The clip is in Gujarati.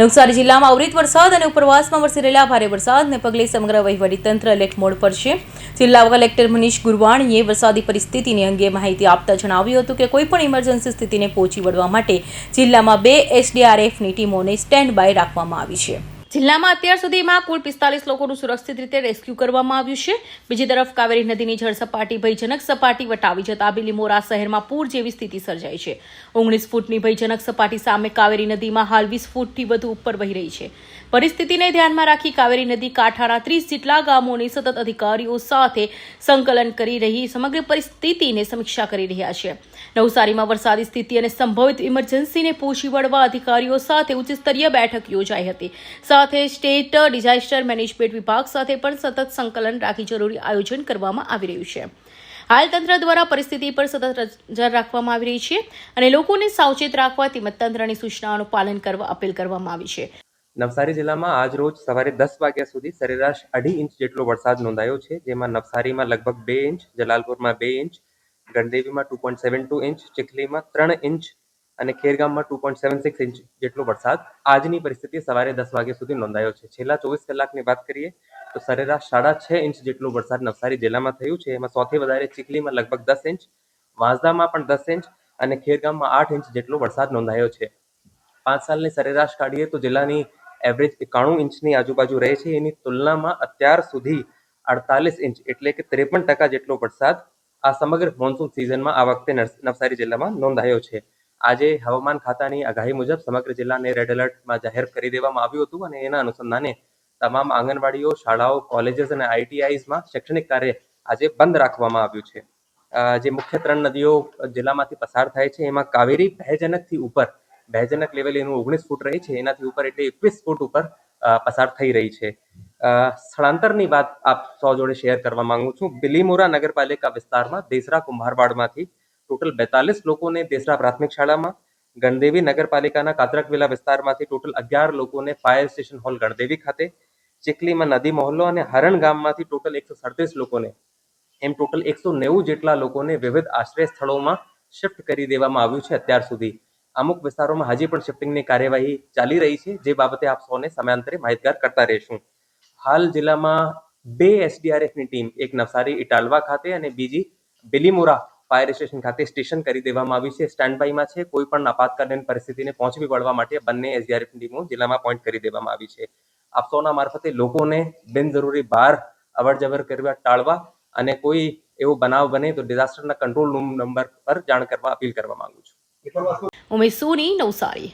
નવસારી જિલ્લામાં અવિરત વરસાદ અને ઉપરવાસમાં વરસી રહેલા ભારે વરસાદને પગલે સમગ્ર વહીવટીતંત્ર એલર્ટ મોડ પર છે. જિલ્લા કલેક્ટર મનીષ ગુરવાણીએ વરસાદી પરિસ્થિતિની અંગે માહિતી આપતા જણાવ્યું હતું કે કોઈપણ ઇમરજન્સી સ્થિતિને પહોંચી વળવા માટે જિલ્લામાં 2 એસડીઆરએફની ટીમોને સ્ટેન્ડ બાય રાખવામાં આવી છે. જિલ્લામાં અત્યાર સુધીમાં કુલ 45 લોકોનું સુરક્ષિત રીતે રેસ્ક્યુ કરવામાં આવ્યું છે. બીજી તરફ કાવેરી નદીની જળસપાટી ભયજનક સપાટી વટાવી જતા બિલીમોરા શહેરમાં પૂર જેવી સ્થિતિ સર્જાઈ છે. 19 ફૂટની ભયજનક સપાટી સામે કાવેરી નદીમાં હાલ 20 ફૂટથી વધુ ઉપર વહી રહી છે. પરિસ્થિતિને ધ્યાનમાં રાખી કાવેરી નદી કાંઠાના 30 જેટલા ગામોની સતત અધિકારીઓ સાથે સંકલન કરી રહી સમગ્ર પરિસ્થિતિને સમીક્ષા કરી રહ્યા છે. નવસારીમાં વરસાદી સ્થિતિ અને સંભવિત ઇમરજન્સીને પહોંચી વળવા અધિકારીઓ સાથે ઉચ્ચ સ્તરીય બેઠક યોજાઈ હતી. સાથે સ્ટેટ ડિઝાસ્ટર મેનેજમેન્ટ વિભાગ સાથે પણ સતત સંકલન રાખી જરૂરી આયોજન કરવામાં આવી રહ્યું છે. હાલ તંત્ર દ્વારા પરિસ્થિતિ પર સતત નજર રાખવામાં આવી રહી છે અને લોકોને સાવચેત રાખવા તેમજ તંત્રની સૂચનાઓનું પાલન કરવા અપીલ કરવામાં આવી છે. નવસારી જિલ્લામાં આજ રોજ સવારે 10 વાગ્યા સુધી સરેરાશ 2.5 ઇંચ જેટલો વરસાદ નોંધાયો છે, જેમાં નવસારીમાં લગભગ 2 ઇંચ, જલાલપુરમાં 2 ઇંચ, ગણદેવીમાં 2.72 ઇંચ, ચીખલીમાં 3 ઇંચ અને ખેરગામમાં 2.76 ઇંચ જેટલો વરસાદ આજની પરિસ્થિતિ સવારે 10 વાગ્યા સુધી નોંધાયો છે. છેલ્લા 24 કલાકની વાત કરીએ તો સરેરાશ 6.5 ઇંચ જેટલો વરસાદ નવસારી જિલ્લામાં થયું છે. એમાં સૌથી વધારે ચીખલીમાં લગભગ 10 ઇંચ, વાંસદામાં પણ 10 ઇંચ અને ખેરગામમાં 8 ઇંચ જેટલો વરસાદ નોંધાયો છે. 5 સાલની સરેરાશ કાઢીએ તો જિલ્લાની એવરેજ 91 ઇંચની આજુબાજુ રહે છે. એની તુલનામાં અત્યાર સુધી 48 ઇંચ એટલે કે 53% જેટલો વરસાદ આ સમગ્ર મોન્સૂન સિઝનમાં આ વખતે નવસારી જિલ્લામાં નોંધાયો છે. આજે હવામાન ખાતાની આગાહી મુજબ સમગ્ર જિલ્લાને રેડ એલર્ટમાં જાહેર કરી દેવામાં આવ્યું હતું અને એના અનુસંધાને તમામ આંગણવાડીઓ, શાળાઓ, કોલેજીસ અને આઈટીઆઈઝમાં શૈક્ષણિક કાર્ય આજે બંધ રાખવામાં આવ્યું છે. જે મુખ્ય 3 નદીઓ જિલ્લામાંથી પસાર થાય છે એમાં કાવેરી ભયજનકથી ઉપર, ભયજનક લેવલ એનું 19 ફૂટ રહી છે, એનાથી ઉપર એટલે 21 ફૂટ ઉપર પસાર થઈ રહી છે. સ્થળાંતરની વાત આપ સૌ જોડે શેર કરવા માંગુ છું. બિલીમોરા નગરપાલિકા વિસ્તારમાં દેસરા કુંભારવાડમાંથી ટોટલ 42 લોકોને દેસરા પ્રાથમિક શાળામાં, ગણદેવી નગરપાલિકાના કાતરકવેલા વિસ્તારમાંથી ટોટલ 11 લોકોને ફાયર સ્ટેશન હોલ ગણદેવી ખાતે, ચીખલીમાં નદી મહોલ્લો અને હરણ ગામમાંથી ટોટલ 137 લોકોને એમ ટોટલ 190 જેટલા લોકોને વિવિધ આશ્રય સ્થળોમાં શિફ્ટ કરી દેવામાં આવ્યું છે. અત્યાર સુધી અમુક વિસ્તારોમાં હજી પણ શિફ્ટિંગની કાર્યવાહી ચાલી રહી છે, જે બાબતે આપ સૌને સમયાંતરે માહિતગાર કરતા રહીશું. હાલ જિલ્લામાં 2 એસડીઆરએફની ટીમ, એક નવસારી ઇટાલવા ખાતે અને બીજી બિલીમોરા ફાયર સ્ટેશન ખાતે સ્ટેશન કરી દેવામાં આવી છે, સ્ટેન્ડ બાયમાં છે. કોઈ પણ આપાતકાલીન પરિસ્થિતિને પહોંચી વળવા માટે બંને એસડીઆરએફની ટીમો જિલ્લામાં પોઈન્ટ કરી દેવામાં આવી છે. આપ સૌના મારફતે લોકોને બિનજરૂરી બહાર અવર જવર કરવા ટાળવા અને કોઈ એવો બનાવ બને તો ડિઝાસ્ટરના કંટ્રોલ રૂમ નંબર પર જાણ કરવા અપીલ કરવા માંગુ છું. ઉમેશ સોની, નવસારી.